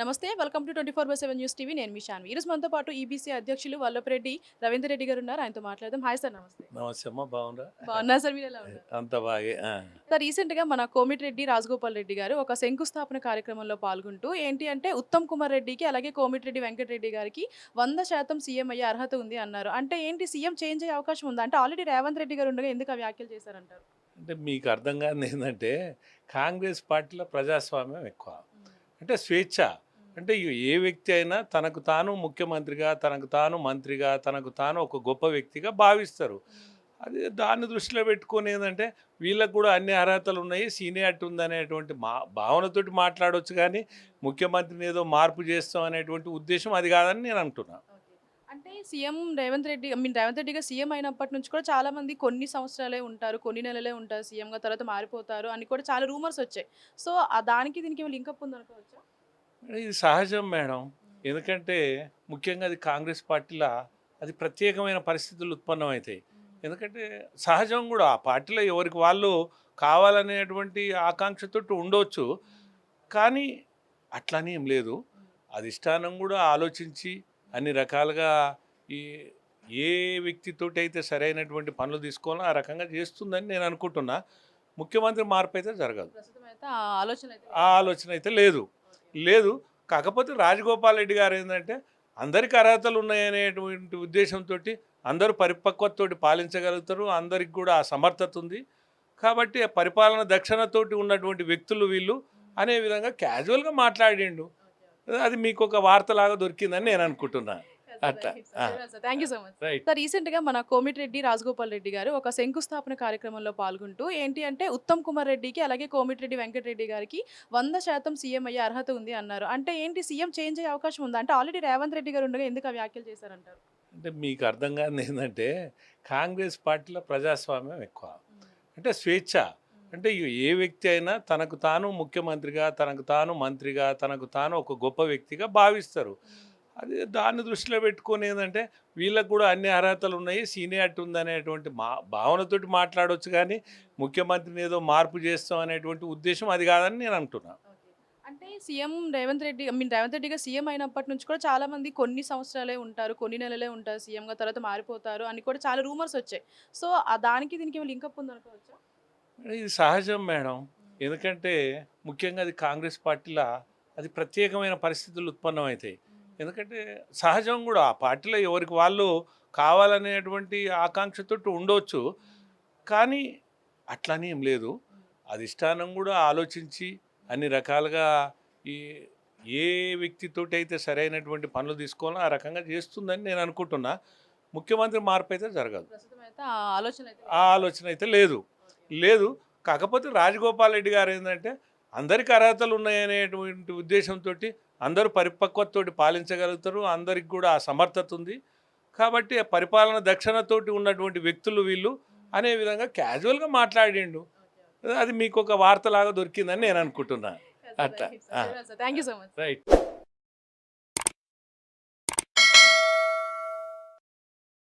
నమస్తే. Welcome to 24/7 news TV. నేను మీ షాన్వి. ఈరోజు మనతో పాటు ఈబీసీ అధ్యక్షులు వల్లభరెడ్డి రవీందర్ రెడ్డి గారు ఉన్నారు. ఆయనతో మాట్లాడదాం. Hi sir. నమస్తే. నమస్తే అమ్మ, బాగుందా? బాగున్నా సార్. మీరు ఎలా ఉన్నారు? అంత బాగే. సార్, రీసెంట్గా మన కోమిటిరెడ్డి రాజగోపాల్ రెడ్డి గారు ఒక శంకుస్థాపన కార్యక్రమంలో పాల్గొంటూ ఏంటి అంటే ఉత్తమ్ కుమార్ రెడ్డికి అలాగే కోమిటిరెడ్డి వెంకటరెడ్డి గారికి 100% సీఎం అయ్యే అర్హత ఉంది అన్నారు. అంటే ఏంటి, సీఎం చేంజ్ అయ్యే అవకాశం ఉందా? అంటే ఆల్రెడీ రేవంత్ రెడ్డి గారు ఉండగా ఎందుకు ఆ వ్యాఖ్యలు చేశారంటారు? అంటే మీకు అర్థం కాదు ఏంటంటే, కాంగ్రెస్ పార్టీలో ప్రజాస్వామ్యం ఎక్కువ. అంటే స్వేచ్ఛ. అంటే ఏ వ్యక్తి అయినా తనకు తాను ముఖ్యమంత్రిగా, తనకు తాను మంత్రిగా, తనకు తాను ఒక గొప్ప వ్యక్తిగా భావిస్తారు. అది దాన్ని దృష్టిలో పెట్టుకొని ఏంటంటే, వీళ్ళకు కూడా అన్ని అర్హతలు ఉన్నాయి, సీనియారిటీ ఉందనేటువంటి భావనతోటి మాట్లాడవచ్చు. కానీ ముఖ్యమంత్రిని ఏదో మార్పు చేస్తాం అనేటువంటి ఉద్దేశం అది కాదని నేను అంటున్నా. అంటే సీఎం రేవంత్ రెడ్డి రేవంత్ రెడ్డి గారు సీఎం అయినప్పటి నుంచి కూడా చాలా మంది కొన్ని సంవత్సరాలే ఉంటారు, కొన్ని నెలలే ఉంటారు సీఎంగా, తర్వాత మారిపోతారు అని కూడా చాలా రూమర్స్ వచ్చాయి. సో దానికి దీనికి లింకప్ ఉంది అనుకోవచ్చా? ఇది సహజం మేడం. ఎందుకంటే ముఖ్యంగా అది కాంగ్రెస్ పార్టీలో అది ప్రత్యేకమైన పరిస్థితులు ఉత్పన్నమవుతాయి. ఎందుకంటే సహజం కూడా ఆ పార్టీలో ఎవరికి వాళ్ళు కావాలనేటువంటి ఆకాంక్షతో ఉండవచ్చు. కానీ అట్లని ఏం లేదు. అధిష్టానం కూడా ఆలోచించి అన్ని రకాలుగా ఈ ఏ వ్యక్తితోటి అయితే సరైనటువంటి పనులు తీసుకోవాలో ఆ రకంగా చేస్తుందని నేను అనుకుంటున్నా. ముఖ్యమంత్రి మార్పు అయితే జరగదు. ప్రస్తుతం అయితే ఆ ఆ ఆలోచన అయితే లేదు. కాకపోతే రాజగోపాల్ రెడ్డి గారు ఏంటంటే, అందరికి అర్హతలు ఉన్నాయనేటువంటి ఉద్దేశంతో అందరూ పరిపక్వతతోటి పాలించగలుగుతారు, అందరికి కూడా ఆ సమర్థత ఉంది. కాబట్టి ఆ పరిపాలన దక్షిణతోటి ఉన్నటువంటి వ్యక్తులు వీళ్ళు అనే విధంగా క్యాజువల్గా మాట్లాడిండు. అది మీకు ఒక వార్తలాగా దొరికిందని నేను అనుకుంటున్నా. అట్లా. Thank you so much. Right. Sir, రీసెంట్గా మన కోమిటిరెడ్డి రాజగోపాల్ రెడ్డి గారు ఒక శంకుస్థాపన కార్యక్రమంలో పాల్గొంటూ ఏంటి అంటే ఉత్తమ్ కుమార్ రెడ్డికి అలాగే కోమిటిరెడ్డి వెంకటరెడ్డి గారికి 100% సీఎం అయ్యే అర్హత ఉంది అన్నారు. అంటే ఏంటి, సీఎం చేంజ్ అయ్యే అవకాశం ఉందా? అంటే ఆల్రెడీ రేవంత్ రెడ్డి గారు ఉండగా ఎందుకు ఆ వ్యాఖ్యలు చేశారంటారు? అంటే మీకు అర్థం కాదు ఏంటంటే, కాంగ్రెస్ పార్టీలో ప్రజాస్వామ్యం ఎక్కువ. అంటే స్వేచ్ఛ. అంటే ఏ వ్యక్తి అయినా తనకు తాను ముఖ్యమంత్రిగా, తనకు తాను మంత్రిగా, తనకు తాను ఒక గొప్ప వ్యక్తిగా భావిస్తారు. అది దాన్ని దృష్టిలో పెట్టుకొని ఏంటంటే, వీళ్ళకు కూడా అన్ని అర్హతలు ఉన్నాయి, సీనియారిటీ ఉందనేటువంటి భావనతోటి మాట్లాడవచ్చు. కానీ ముఖ్యమంత్రిని ఏదో మార్పు చేస్తాం అనేటువంటి ఉద్దేశం అది కాదని నేను అంటున్నా. అంటే సీఎం రేవంత్ రెడ్డి రేవంత్ రెడ్డి గారు సీఎం అయినప్పటి నుంచి కూడా చాలా మంది కొన్ని సంవత్సరాలే ఉంటారు, కొన్ని నెలలే ఉంటారు సీఎంగా, తర్వాత మారిపోతారు అని కూడా చాలా రూమర్స్ వచ్చాయి. సో దానికి దీనికి లింకప్ ఉంది అనుకోవచ్చా? ఇది సహజం మేడం. ఎందుకంటే ముఖ్యంగా అది కాంగ్రెస్ పార్టీలో అది ప్రత్యేకమైన పరిస్థితులు ఉత్పన్నమవుతాయి. ఎందుకంటే సహజం కూడా ఆ పార్టీలో ఎవరికి వాళ్ళు కావాలనేటువంటి ఆకాంక్షతో ఉండవచ్చు. కానీ అట్లని ఏం లేదు. అధిష్టానం కూడా ఆలోచించి అన్ని రకాలుగా ఈ ఏ వ్యక్తితోటి అయితే సరైనటువంటి పనులు తీసుకోవాలో ఆ రకంగా చేస్తుందని నేను అనుకుంటున్నా. ముఖ్యమంత్రి మార్పు అయితే జరగదు. ప్రస్తుతం అయితే ఆ ఆలోచన అయితే లేదు. కాకపోతే రాజగోపాల్ రెడ్డి గారు ఏంటంటే, అందరికి అర్హతలు ఉన్నాయనేటువంటి ఉద్దేశంతో అందరూ పరిపక్వతతోటి పాలించగలుగుతారు, అందరికి కూడా ఆ సమర్థత ఉంది. కాబట్టి ఆ పరిపాలన దక్షిణతోటి ఉన్నటువంటి వ్యక్తులు వీళ్ళు అనే విధంగా క్యాజువల్గా మాట్లాడిండు. అది మీకు ఒక వార్తలాగా దొరికిందని నేను అనుకుంటున్నా. అట్లా. Thank you so much. Right.